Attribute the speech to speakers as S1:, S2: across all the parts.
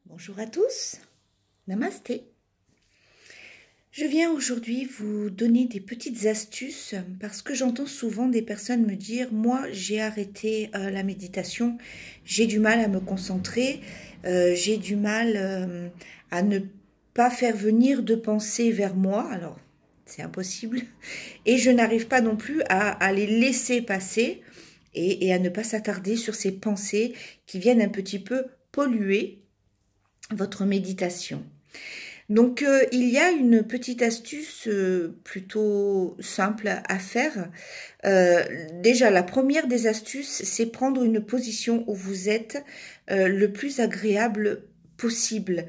S1: Bonjour à tous, namasté. Je viens aujourd'hui vous donner des petites astuces parce que j'entends souvent des personnes me dire « Moi, j'ai arrêté la méditation, j'ai du mal à me concentrer, j'ai du mal à ne pas faire venir de pensées vers moi. » Alors, c'est impossible. Et je n'arrive pas non plus à les laisser passer et à ne pas s'attarder sur ces pensées qui viennent un petit peu polluer votre méditation. Donc, il y a une petite astuce plutôt simple à faire. Déjà, la première des astuces, c'est prendre une position où vous êtes le plus agréable possible.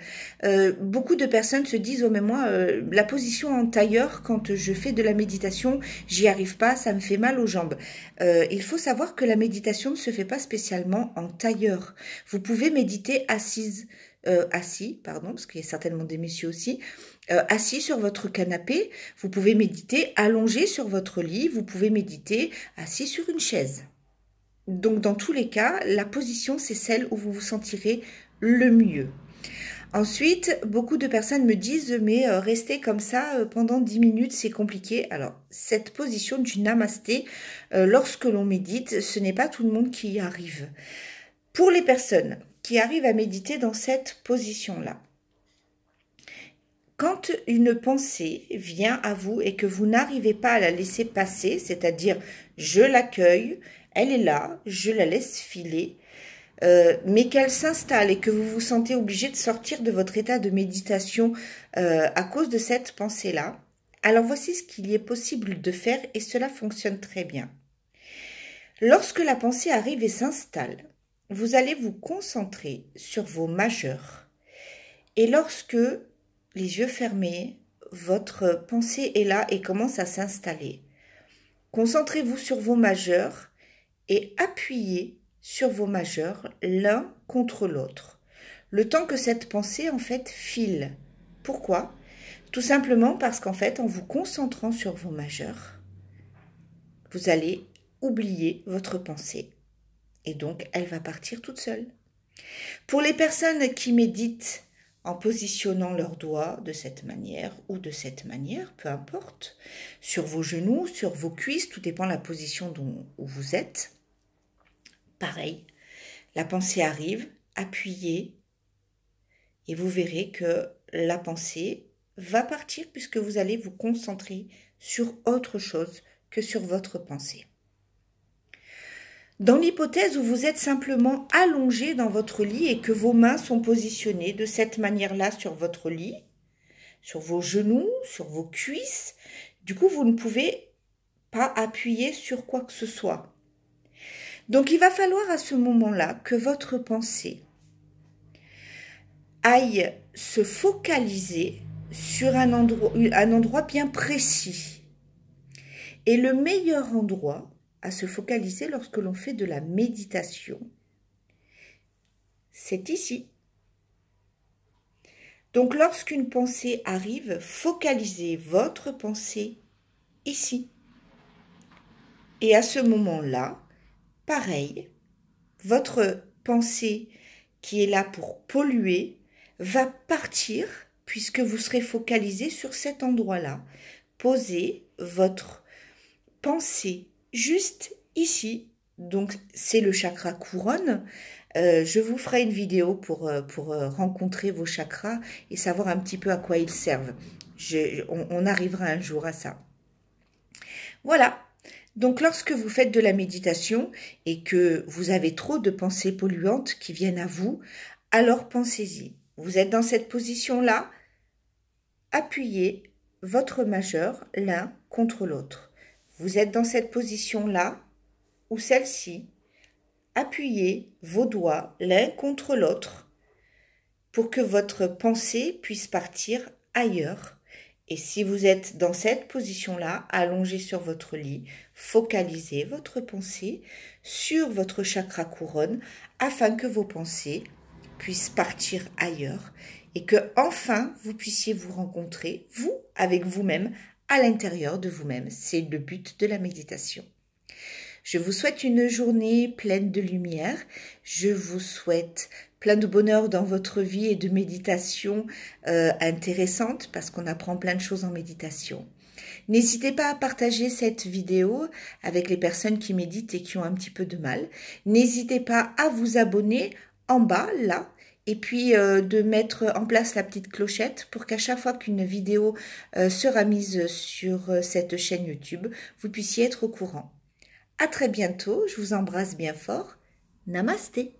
S1: Beaucoup de personnes se disent « Oh mais moi, la position en tailleur, quand je fais de la méditation, j'y arrive pas, ça me fait mal aux jambes. » Il faut savoir que la méditation ne se fait pas spécialement en tailleur. Vous pouvez méditer assis, parce qu'il y a certainement des messieurs aussi, assis sur votre canapé, vous pouvez méditer allongé sur votre lit, vous pouvez méditer assis sur une chaise. Donc dans tous les cas, la position c'est celle où vous vous sentirez le mieux. Ensuite, beaucoup de personnes me disent « mais rester comme ça pendant 10 minutes, c'est compliqué ». Alors, cette position du namasté, lorsque l'on médite, ce n'est pas tout le monde qui y arrive. Pour les personnes qui arrivent à méditer dans cette position-là, quand une pensée vient à vous et que vous n'arrivez pas à la laisser passer, c'est-à-dire je l'accueille, elle est là, je la laisse filer, mais qu'elle s'installe et que vous vous sentez obligé de sortir de votre état de méditation à cause de cette pensée-là, alors voici ce qu'il y est possible de faire et cela fonctionne très bien. Lorsque la pensée arrive et s'installe, vous allez vous concentrer sur vos majeurs. Et lorsque, les yeux fermés, votre pensée est là et commence à s'installer, concentrez-vous sur vos majeurs et appuyez sur vos majeurs l'un contre l'autre. Le temps que cette pensée, en fait, file. Pourquoi? Tout simplement parce qu'en fait, en vous concentrant sur vos majeurs, vous allez oublier votre pensée. Et donc, elle va partir toute seule. Pour les personnes qui méditent en positionnant leurs doigts de cette manière ou de cette manière, peu importe, sur vos genoux, sur vos cuisses, tout dépend de la position où vous êtes. Pareil, la pensée arrive, appuyez et vous verrez que la pensée va partir puisque vous allez vous concentrer sur autre chose que sur votre pensée. Dans l'hypothèse où vous êtes simplement allongé dans votre lit et que vos mains sont positionnées de cette manière-là sur votre lit, sur vos genoux, sur vos cuisses, du coup, vous ne pouvez pas appuyer sur quoi que ce soit. Donc, il va falloir à ce moment-là que votre pensée aille se focaliser sur un endroit bien précis. Et le meilleur endroit à se focaliser lorsque l'on fait de la méditation, c'est ici. Donc, lorsqu'une pensée arrive, focalisez votre pensée ici. Et à ce moment-là, pareil, votre pensée qui est là pour polluer va partir puisque vous serez focalisé sur cet endroit-là. Posez votre pensée juste ici. Donc, c'est le chakra couronne. Je vous ferai une vidéo pour rencontrer vos chakras et savoir un petit peu à quoi ils servent. On arrivera un jour à ça. Voilà. Donc, lorsque vous faites de la méditation et que vous avez trop de pensées polluantes qui viennent à vous, alors pensez-y. Vous êtes dans cette position-là, appuyez votre majeur l'un contre l'autre. Vous êtes dans cette position-là ou celle-ci, appuyez vos doigts l'un contre l'autre pour que votre pensée puisse partir ailleurs. Et si vous êtes dans cette position-là, allongé sur votre lit, focalisez votre pensée sur votre chakra couronne afin que vos pensées puissent partir ailleurs et que enfin vous puissiez vous rencontrer, vous, avec vous-même, à l'intérieur de vous-même. C'est le but de la méditation. Je vous souhaite une journée pleine de lumière. Je vous souhaite plein plein de bonheur dans votre vie et de méditation intéressante parce qu'on apprend plein de choses en méditation. N'hésitez pas à partager cette vidéo avec les personnes qui méditent et qui ont un petit peu de mal. N'hésitez pas à vous abonner en bas, là, et puis de mettre en place la petite clochette pour qu'à chaque fois qu'une vidéo sera mise sur cette chaîne YouTube, vous puissiez être au courant. À très bientôt, je vous embrasse bien fort. Namasté.